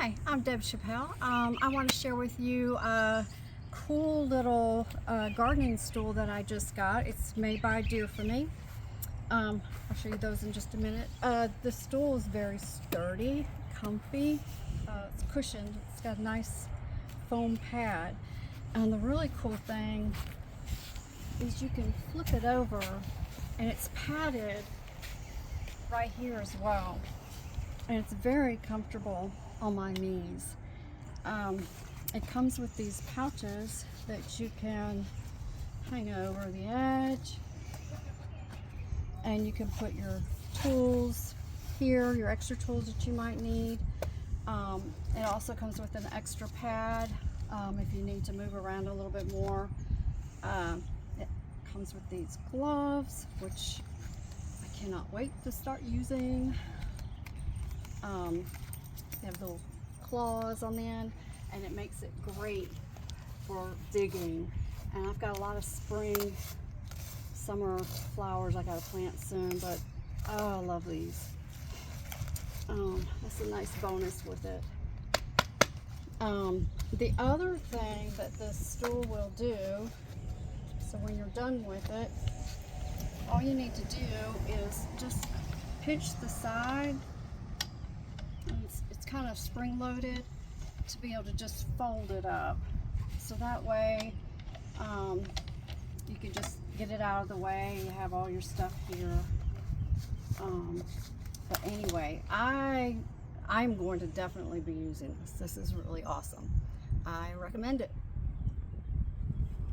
Hi, I'm Deb Chappelle. I want to share with you a cool little gardening stool that I just got. It's made by DEERFAMY. I'll show you those in just a minute. The stool is very sturdy, comfy. It's cushioned. It's got a nice foam pad. And the really cool thing is you can flip it over and it's padded right here as well. And it's very comfortable on my knees. It comes with these pouches that you can hang over the edge, and you can put your tools here, your extra tools that you might need. It also comes with an extra pad if you need to move around a little bit more. It comes with these gloves, which I cannot wait to start using. They have little claws on the end, and it makes it great for digging. And I've got a lot of spring, summer flowers I gotta plant soon, but oh, I love these. That's a nice bonus with it. The other thing that this stool will do, so when you're done with it, all you need to do is just pinch the side. It's kind of spring loaded to be able to just fold it up, so that way you can just get it out of the way. You have all your stuff here. But anyway, I'm going to definitely be using this. This is really awesome. I recommend it.